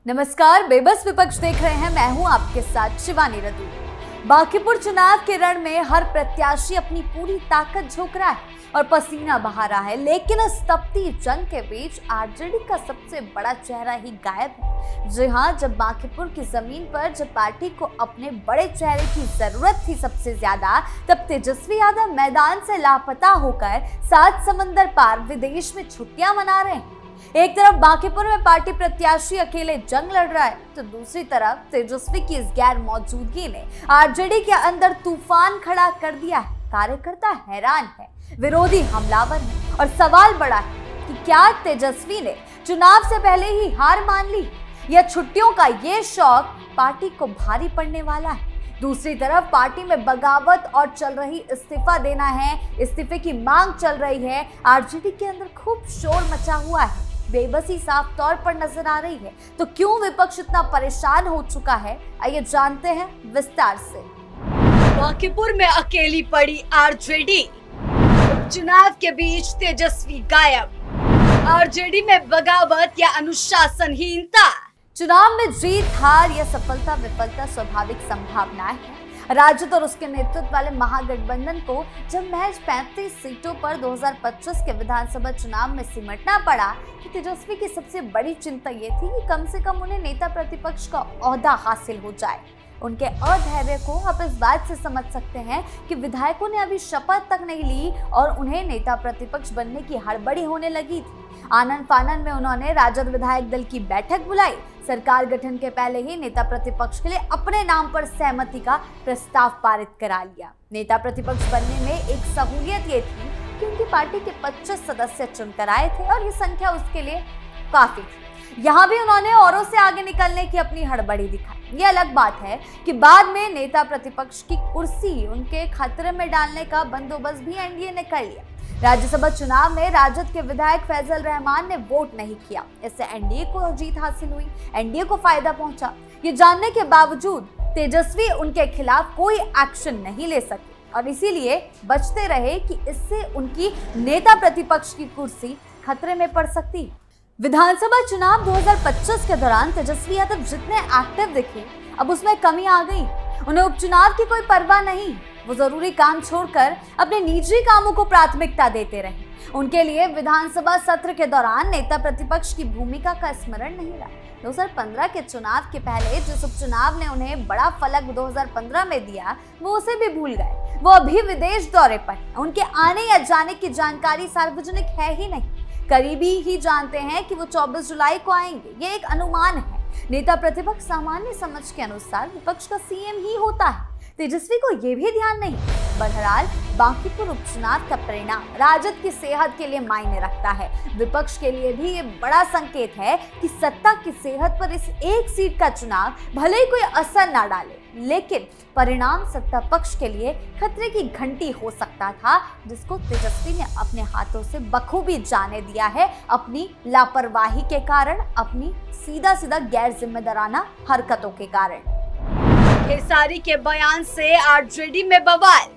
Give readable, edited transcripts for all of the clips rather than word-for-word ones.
नमस्कार, बेबस विपक्ष देख रहे हैं। मैं हूं आपके साथ शिवानी रतू। बांकीपुर चुनाव के रण में हर प्रत्याशी अपनी पूरी ताकत झोंक रहा है और पसीना बहा रहा है, लेकिन इस तपती जंग के बीच आरजेडी का सबसे बड़ा चेहरा ही गायब है। जी हां, जब बांकीपुर की जमीन पर जब पार्टी को अपने बड़े चेहरे की जरूरत थी सबसे ज्यादा, तब तेजस्वी यादव मैदान से लापता होकर 7 समंदर पार विदेश में छुट्टियां मना रहे हैं। एक तरफ बांकीपुर में पार्टी प्रत्याशी अकेले जंग लड़ रहा है, तो दूसरी तरफ तेजस्वी की इस गैर मौजूदगी ने आरजेडी के अंदर तूफान खड़ा कर दिया है। कार्यकर्ता हैरान है, विरोधी हमलावर है और सवाल बड़ा है कि क्या तेजस्वी ने चुनाव से पहले ही हार मान ली या छुट्टियों का ये शौक पार्टी को भारी पड़ने वाला है। दूसरी तरफ पार्टी में बगावत और चल रही इस्तीफा देना है, इस्तीफे की मांग चल रही है। आरजेडी के अंदर खूब शोर मचा हुआ है, बेबसी साफ तौर पर नजर आ रही है। तो क्यों विपक्ष इतना परेशान हो चुका है, आइए जानते हैं विस्तार से। बांकीपुर में अकेली पड़ी आरजेडी, चुनाव के बीच तेजस्वी गायब। आरजेडी में बगावत या अनुशासनहीनता। चुनाव में जीत हार या सफलता विफलता स्वाभाविक संभावनाएं हैं। राजद और उसके नेतृत्व वाले महागठबंधन को जब महज 35 सीटों पर 2025 के विधानसभा चुनाव में सिमटना पड़ा, तो तेजस्वी की सबसे बड़ी चिंता ये थी कि कम से कम उन्हें नेता प्रतिपक्ष का ओहदा हासिल हो जाए। उनके अधैर्य को आप इस बात से समझ सकते हैं कि विधायकों ने अभी शपथ तक नहीं ली और उन्हें नेता प्रतिपक्ष बनने की हड़बड़ी होने लगी थी। आनन फानन में उन्होंने राजद विधायक दल की बैठक बुलाई। सरकार गठन के पहले ही नेता प्रतिपक्ष के लिए अपने नाम पर सहमति का प्रस्ताव पारित करा लिया। नेता प्रतिपक्ष बनने में एक सहूलियत ये थी कि उनकी पार्टी के 25 सदस्य चुनकर आए थे और ये संख्या उसके लिए काफी थी। यहाँ भी उन्होंने औरों से आगे निकलने की अपनी हड़बड़ी दिखाई। ये अलग बात है कि बाद में नेता प्रतिपक्ष की कुर्सी उनके खतरे में डालने का बंदोबस्त भी एनडीए ने कर लिया। राज्यसभा चुनाव में राजद के विधायक फैजल रहमान ने वोट नहीं किया, इससे एनडीए को जीत हासिल हुई, एनडीए को फायदा पहुंचा। ये जानने के बावजूद तेजस्वी उनके खिलाफ कोई एक्शन नहीं ले सके और इसीलिए बचते रहे कि इससे उनकी नेता प्रतिपक्ष की कुर्सी खतरे में पड़ सकती है। विधानसभा चुनाव 2025 के दौरान तेजस्वी यादव जितने एक्टिव दिखे, अब उसमें कमी आ गई। उन्हें उपचुनाव की कोई परवाह नहीं, वो जरूरी काम छोड़कर अपने निजी कामों को प्राथमिकता देते रहे। उनके लिए विधानसभा सत्र के दौरान नेता प्रतिपक्ष की भूमिका का स्मरण नहीं रहा। 2015 के चुनाव के पहले जिस उपचुनाव ने उन्हें बड़ा फलक 2015 में दिया, वो उसे भी भूल गए। वो अभी विदेश दौरे पर, उनके आने या जाने की जानकारी सार्वजनिक है ही नहीं। करीबी ही जानते हैं कि वो 24 जुलाई को आएंगे, ये एक अनुमान है। नेता प्रतिपक्ष सामान्य समझ के अनुसार विपक्ष का सीएम ही होता है। तेजस्वी को यह भी ध्यान नहीं। बहरहाल बांकीपुर उपचुनाव का परिणाम राजद की सेहत के लिए मायने रखता है। विपक्ष के लिए भी ये बड़ा संकेत है कि सत्ता की सेहत पर इस एक सीट का चुनाव भले ही कोई असर ना डाले, लेकिन परिणाम सत्ता पक्ष के लिए खतरे की घंटी हो सकता था, जिसको तेजस्वी ने अपने हाथों से बखूबी जाने दिया है अपनी लापरवाही के कारण, अपनी सीधा गैर जिम्मेदाराना हरकतों के कारण। खेसारी के बयान से आरजेडी में बवाल,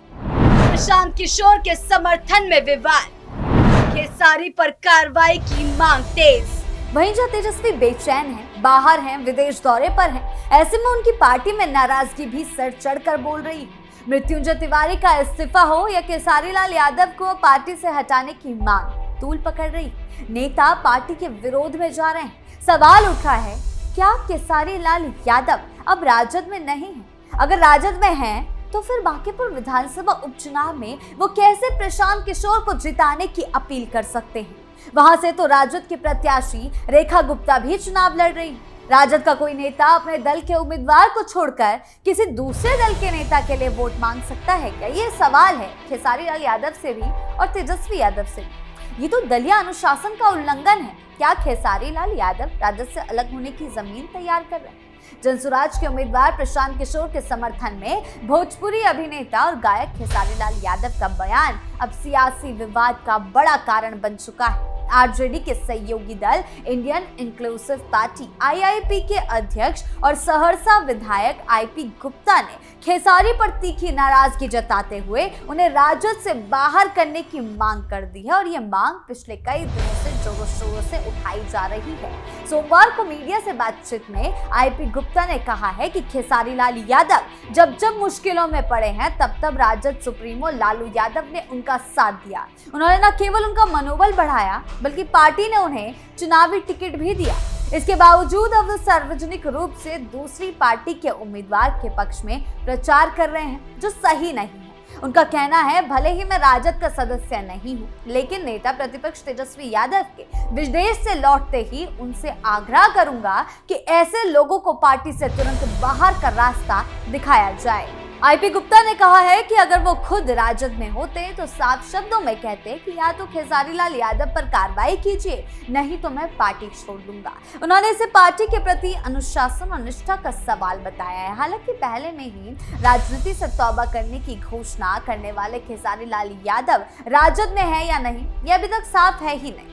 प्रशांत किशोर के समर्थन में विवाद, खेसारी पर कार्रवाई की मांग तेज। वहीं जो तेजस्वी बेचैन हैं, बाहर हैं, विदेश दौरे पर हैं, ऐसे में उनकी पार्टी में नाराजगी भी सर चढ़कर बोल रही है। मृत्युंजय तिवारी का इस्तीफा हो या केसारी लाल यादव को पार्टी से हटाने की मांग तूल पकड़ रही। नेता पार्टी के विरोध में जा रहे हैं। सवाल उठा है, क्या केसारी लाल यादव अब राजद में नहीं है? अगर राजद में हैं, तो फिर बांकीपुर विधानसभा उपचुनाव में वो कैसे प्रशांत किशोर को जिताने की अपील कर सकते हैं? वहां से तो राजद के प्रत्याशी रेखा गुप्ता भी चुनाव लड़ रही। राजद का कोई नेता अपने दल के उम्मीदवार को छोड़कर किसी दूसरे दल के नेता के लिए वोट मांग सकता है क्या? ये सवाल है खेसारी लाल यादव से भी और तेजस्वी यादव से भी। ये तो दलीय अनुशासन का उल्लंघन है। क्या खेसारी लाल यादव राजद से अलग होने की जमीन तैयार कर रहे हैं? जनसुराज के उम्मीदवार प्रशांत किशोर के समर्थन में भोजपुरी अभिनेता और गायक खेसारी लाल यादव का बयान अब सियासी विवाद का बड़ा कारण बन चुका है। आरजेडी के सहयोगी दल इंडियन इंक्लूसिव पार्टी IIP के अध्यक्ष और सहरसा विधायक IP गुप्ता ने खेसारी पर तीखी नाराजगी जताते हुए उन्हें राजद से बाहर करने की मांग कर दी है और ये मांग पिछले कई दिनों से जोरों शोरों से उठाई जा रही है। सोमवार को मीडिया से बातचीत में IP गुप्ता ने कहा है कि खेसारी लाल यादव जब मुश्किलों में पड़े हैं तब राजद सुप्रीमो लालू यादव ने उनका साथ दिया। उन्होंने न केवल उनका मनोबल बढ़ाया बल्कि पार्टी ने उन्हें चुनावी टिकट भी दिया। इसके बावजूद अब वो सार्वजनिक रूप से दूसरी पार्टी के उम्मीदवार के पक्ष में प्रचार कर रहे हैं, जो सही नहीं है। उनका कहना है, भले ही मैं राजद का सदस्य नहीं हूं, लेकिन नेता प्रतिपक्ष तेजस्वी यादव के विदेश से लौटते ही उनसे आग्रह करूंगा कि ऐसे लोगों को पार्टी से तुरंत बाहर का रास्ता दिखाया जाए। IP गुप्ता ने कहा है कि अगर वो खुद राजद में होते तो साफ शब्दों में कहते कि या तो खेसारी लाल यादव पर कार्रवाई कीजिए, नहीं तो मैं पार्टी छोड़ दूंगा। उन्होंने इसे पार्टी के प्रति अनुशासन और निष्ठा का सवाल बताया है। हालांकि पहले में ही राजनीति से तौबा करने की घोषणा करने वाले खेसारी लाल यादव राजद में है या नहीं, यह अभी तक साफ है ही नहीं।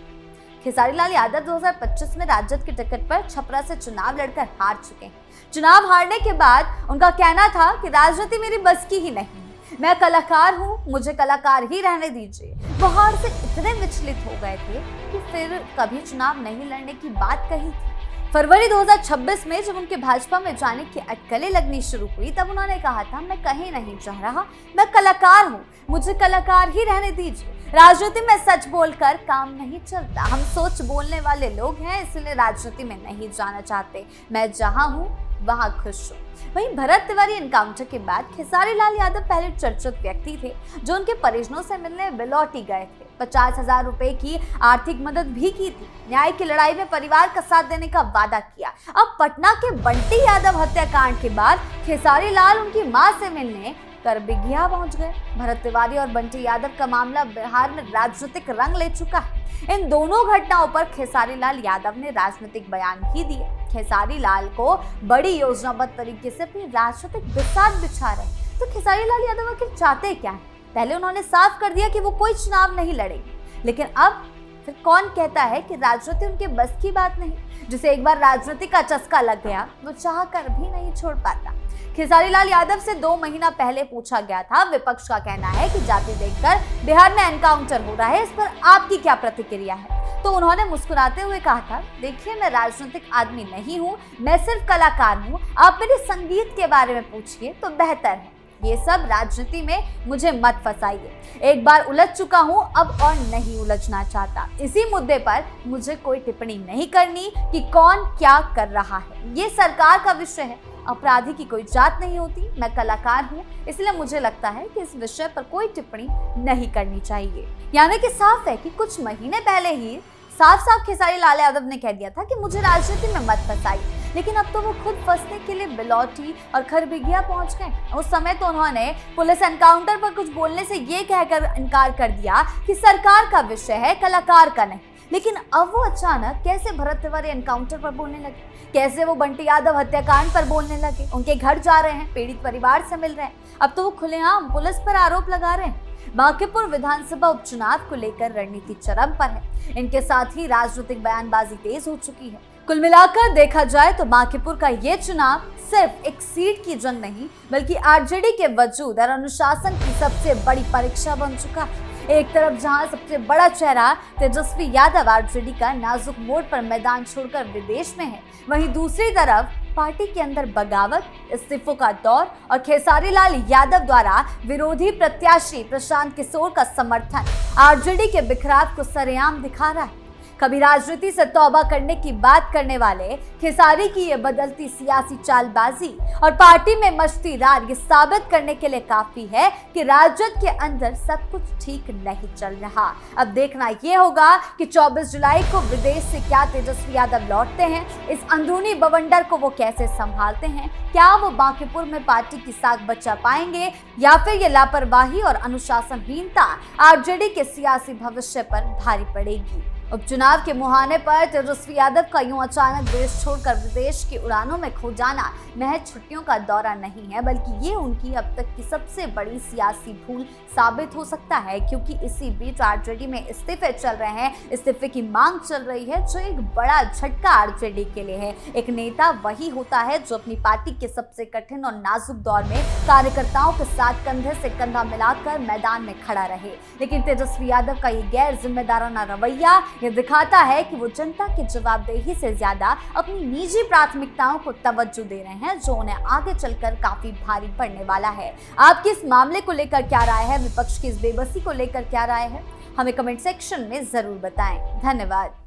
खेसारी लाल यादव 2025 में राजद के टिकट पर छपरा से चुनाव लड़कर हार चुके हैं। चुनाव हारने के बाद उनका कहना था कि राजनीति मेरी बस की ही नहीं, मैं कलाकार हूं, मुझे कलाकार ही रहने दीजिए। वो हार से इतने विचलित हो गए थे कि फिर कभी चुनाव नहीं लड़ने की बात कही थी। फरवरी 2026 में जब उनके भाजपा में जाने की अटकलें लगनी शुरू हुई तब उन्होंने कहा था, मैं कहीं नहीं जा रहा, मैं कलाकार हूँ, मुझे कलाकार ही रहने दीजिए। राजनीति में सच बोलकर काम नहीं चलता, हम सोच बोलने वाले लोग हैं, इसलिए राजनीति में नहीं जाना चाहते। मैं जहां हूं वहां खुश हूं। वहीं भरत तिवारी एनकाउंटर के बाद खेसारी लाल यादव पहले चर्चित व्यक्ति थे जो उनके परिजनों से मिलने बिलौटी गए थे। 50,000 रुपए की आर्थिक मदद भी की थी। न्याय की लड़ाई में परिवार का साथ देने का वादा किया। अब पटना के बंटी यादव हत्याकांड के बाद खेसारी लाल उनकी मां से मिलने करबिघिया पहुंच गए। भरत तिवारी और बंटी यादव का मामला बिहार में राजनीतिक रंग ले चुका है। इन दोनों घटनाओं पर खेसारी लाल यादव ने राजनीतिक बयान भी दिए। खेसारी लाल को बड़ी योजनाबद्ध तरीके से अपनी राजनीतिक बिसात बिछा रहे। तो खेसारी लाल यादव आखिर चाहते क्या है? पहले उन्होंने साफ कर दिया कि वो कोई चुनाव नहीं लड़ेंगे, लेकिन अब फिर कौन कहता है कि राजनीति उनके बस की बात नहीं? जिसे एक बार राजनीति का चस्का लग गया वो चाह कर भी नहीं छोड़ पाता। खेसारी लाल यादव से 2 महीना पहले पूछा गया था, विपक्ष का कहना है कि जाति देखकर बिहार में एनकाउंटर हो रहा है, इस पर आपकी क्या प्रतिक्रिया है? तो उन्होंने मुस्कुराते हुए कहा था, देखिए मैं राजनीतिक आदमी नहीं हूँ, मैं सिर्फ कलाकार हूँ, आप मेरे संगीत के बारे में पूछिए तो बेहतर है। ये सब राजनीति में मुझे मत फंसाइए, एक बार उलझ चुका हूँ, अब और नहीं उलझना चाहता। इसी मुद्दे पर मुझे कोई टिप्पणी नहीं करनी कि कौन क्या कर रहा है, ये सरकार का विषय है। अपराधी की कोई जात नहीं होती, मैं कलाकार हूँ, इसलिए मुझे लगता है कि इस विषय पर कोई टिप्पणी नहीं करनी चाहिए। यानी कि साफ है कि कुछ महीने पहले ही साफ खेसारी लाल यादव ने कह दिया था कि मुझे राजनीति में मत फंसाइए, लेकिन अब तो वो खुद फंसने के लिए बिलौटी और खरबिघिया पहुंच गए। उस समय तो उन्होंने पुलिस एनकाउंटर पर कुछ बोलने से ये कहकर इनकार कर दिया कि सरकार का विषय है, कलाकार का नहीं। लेकिन अब वो अचानक कैसे भरत तिवारी एनकाउंटर पर बोलने लगे, कैसे वो बंटी यादव हत्याकांड पर बोलने लगे, उनके घर जा रहे हैं, पीड़ित परिवार से मिल रहे हैं। अब तो वो खुलेआम पुलिस पर आरोप लगा रहे हैं। बांकीपुर विधानसभा उपचुनाव को लेकर रणनीति चरम पर है। इनके साथ ही राजनीतिक बयानबाजी तेज हो चुकी है। कुल मिलाकर देखा जाए तो बांकीपुर का ये चुनाव सिर्फ एक सीट की जंग नहीं बल्कि आरजेडी के वजूद और अनुशासन की सबसे बड़ी परीक्षा बन चुका है। एक तरफ जहां सबसे बड़ा चेहरा तेजस्वी यादव आरजेडी का नाजुक मोड़ पर मैदान छोड़कर विदेश में है, वहीं दूसरी तरफ पार्टी के अंदर बगावत, इस्तीफों का दौर और खेसारी लाल यादव द्वारा विरोधी प्रत्याशी प्रशांत किशोर का समर्थन आरजेडी के बिखराव को सरेआम दिखा रहा है। कभी राजनीति से तौबा करने की बात करने वाले खेसारी की ये बदलती सियासी चालबाजी और पार्टी में मचती रार ये साबित करने के लिए काफी है कि राजद के अंदर सब कुछ ठीक नहीं चल रहा। अब देखना ये होगा कि 24 जुलाई को विदेश से क्या तेजस्वी यादव लौटते हैं, इस अंदरूनी बवंडर को वो कैसे संभालते हैं, क्या वो बांकीपुर में पार्टी की साख बचा पाएंगे या फिर ये लापरवाही और अनुशासनहीनता आरजेडी के सियासी भविष्य पर भारी पड़ेगी। उपचुनाव के मुहाने पर तेजस्वी यादव का यूं अचानक देश छोड़कर विदेश की उड़ानों में खो जाना महज छुट्टियों का दौरा नहीं है, बल्कि ये उनकी अब तक की सबसे बड़ी सियासी भूल साबित हो सकता है, क्योंकि इसी बीच आरजेडी में इस्तीफे चल रहे हैं, इस्तीफे की मांग चल रही है, जो एक बड़ा झटका आरजेडी के लिए है। एक नेता वही होता है जो अपनी पार्टी के सबसे कठिन और नाजुक दौर में कार्यकर्ताओं के साथ कंधे से कंधा मिलाकर मैदान में खड़ा रहे। लेकिन तेजस्वी यादव का ये गैर जिम्मेदाराना रवैया ये दिखाता है कि वो जनता की जवाबदेही से ज्यादा अपनी निजी प्राथमिकताओं को तवज्जो दे रहे हैं, जो उन्हें आगे चलकर काफी भारी पड़ने वाला है। आपकी इस मामले को लेकर क्या राय है? विपक्ष की इस बेबसी को लेकर क्या राय है? हमें कमेंट सेक्शन में जरूर बताएं। धन्यवाद।